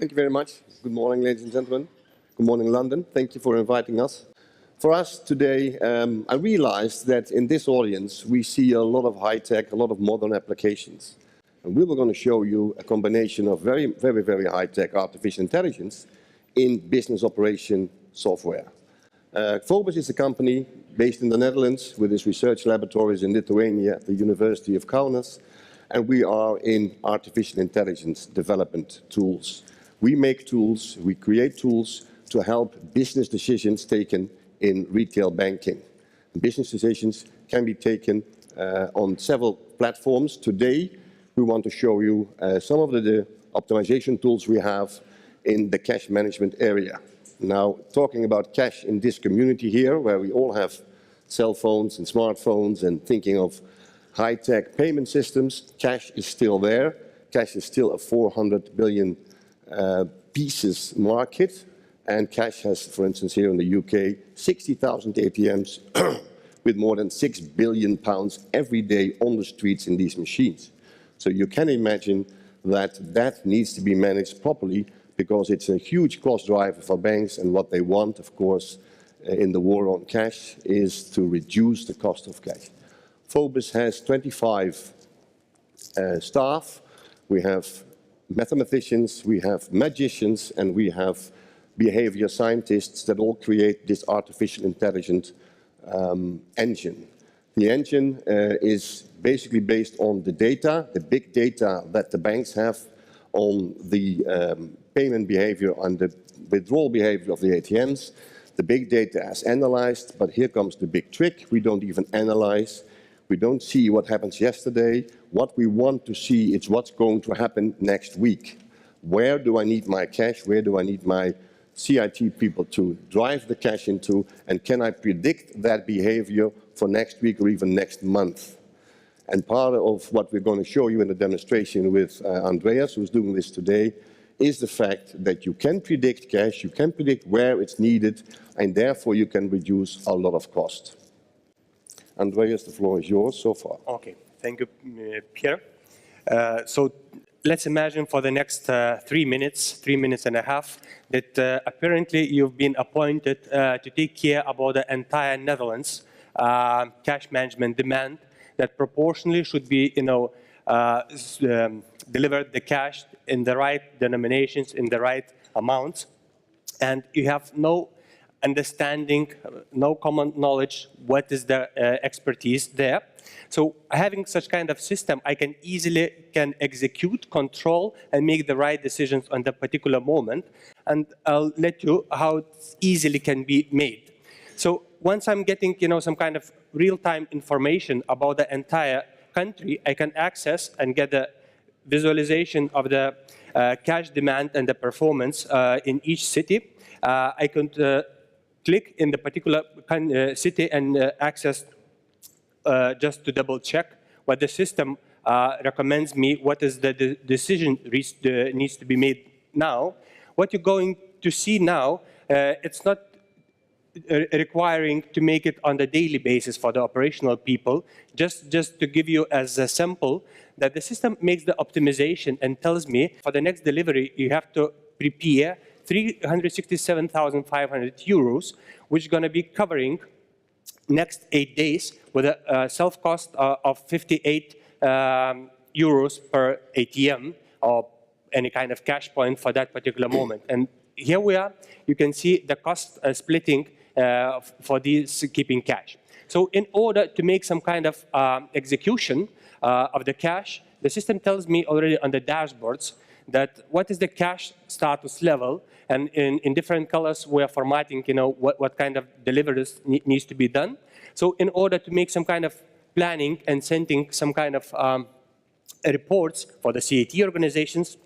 Thank you very much. Good morning, ladies and gentlemen. Good morning, London. Thank you for inviting us. For us today, I realized that in this audience, we see a lot of high-tech, a lot of modern applications. And we were going to show you a combination of very high-tech artificial intelligence in business operation software. FOBISS is a company based in the Netherlands with its research laboratories in Lithuania at the University of Kaunas, and we are in artificial intelligence development tools. We make tools, we create tools to help business decisions taken in retail banking. Business decisions can be taken on several platforms. Today, we want to show you some of the optimization tools we have in the cash management area. Now, talking about cash in this community here, where we all have cell phones and smartphones and thinking of high-tech payment systems, cash is still there. Cash is still a 400 billion pieces market, and cash has, for instance, here in the UK, 60,000 ATMs with more than £6 billion every day on the streets in these machines. So you can imagine that that needs to be managed properly because it's a huge cost driver for banks, and what they want, of course, in the war on cash is to reduce the cost of cash. FOBISS has 25 staff. We have mathematicians, we have magicians, and we have behavior scientists that all create this artificial intelligence engine. The engine is basically based on the data, the big data that the banks have on the payment behavior and the withdrawal behavior of the ATMs. The big data is analyzed, but here comes the big trick. We don't even analyze. We don't see what happens yesterday. What we want to see is what's going to happen next week. Where do I need my cash? Where do I need my CIT people to drive the cash into? And can I predict that behavior for next week or even next month? And part of what we're going to show you in the demonstration with Andreas, who's doing this today, is the fact that you can predict cash, you can predict where it's needed, and therefore you can reduce a lot of cost. Andreas, the floor is yours so far. Okay, thank you, Pierre. So let's imagine for the next 3 minutes and a half, that apparently you've been appointed to take care about the entire Netherlands cash management demand that proportionally should be, delivered the cash in the right denominations, in the right amounts, and you have no understanding, no common knowledge, what is the expertise there. So having such kind of system, I can easily execute, control, and make the right decisions on the particular moment. And I'll let you how it easily can be made. So once I'm getting, some kind of real-time information about the entire country, I can access and get the visualization of the cash demand and the performance in each city. I can click in the particular city and access just to double check what the system recommends me, what is the decision needs to be made now. What you're going to see now, it's not requiring to make it on the daily basis for the operational people. Just to give you as a sample, that the system makes the optimization and tells me for the next delivery you have to prepare 367,500 euros, which is going to be covering next 8 days with a self-cost of 58 euros per ATM or any kind of cash point for that particular moment. And here we are. You can see the cost splitting for this keeping cash. So in order to make some kind of execution of the cash, the system tells me already on the dashboards that what is the cash status level, and in different colors we are formatting, what kind of deliveries needs to be done. So in order to make some kind of planning and sending some kind of reports for the CAT organizations,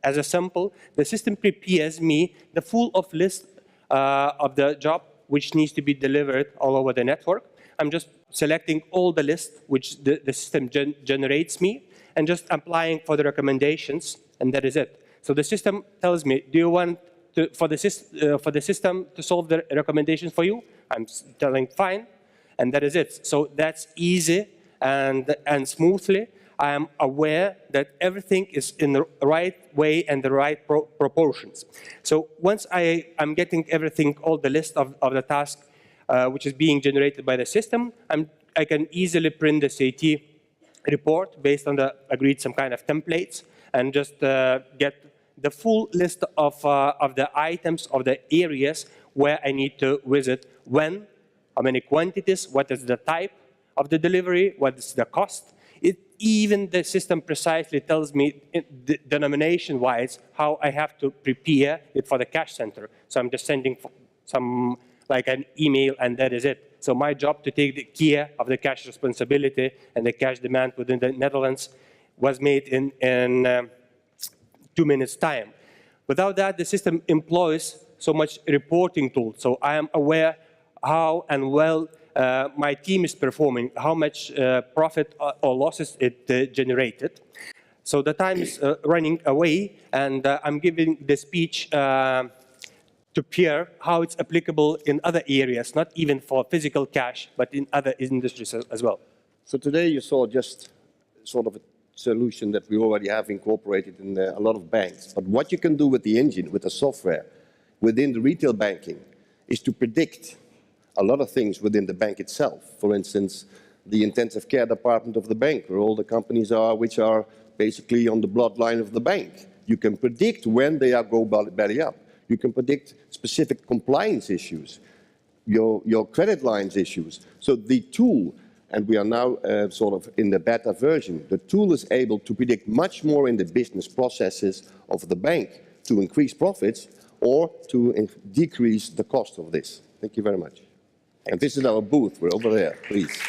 as a sample, the system prepares me the full of list of the job which needs to be delivered all over the network. I'm just selecting all the lists which the system generates me and just applying for the recommendations, and that is it. So the system tells me, do you want for the system to solve the recommendations for you? I'm telling fine, and that is it. So that's easy and smoothly. I am aware that everything is in the right way and the right proportions. So once I'm getting everything, all the list of the task which is being generated by the system, I can easily print the SAT report based on the agreed some kind of templates and just get the full list of the items, of the areas where I need to visit, when, how many quantities, what is the type of the delivery, what is the cost. Even the system precisely tells me denomination-wise how I have to prepare it for the cash center. So I'm just sending some, like an email, and that is it. So my job to take the care of the cash responsibility and the cash demand within the Netherlands was made in 2 minutes' time. Without that, the system employs so much reporting tools. So I am aware how and well my team is performing, how much profit or losses it generated. So the time is running away, and I'm giving the speech to Pierre how it's applicable in other areas, not even for physical cash, but in other industries as well. So today you saw just sort of a solution that we already have incorporated in a lot of banks. But what you can do with the engine, with the software, within the retail banking, is to predict a lot of things within the bank itself. For instance, the intensive care department of the bank, where all the companies are, which are basically on the bloodline of the bank. You can predict when they are go belly up. You can predict specific compliance issues, your credit lines issues. So the tool, and we are now sort of in the beta version, the tool is able to predict much more in the business processes of the bank to increase profits or to decrease the cost of this. Thank you very much. And this is our booth. We're over there, please.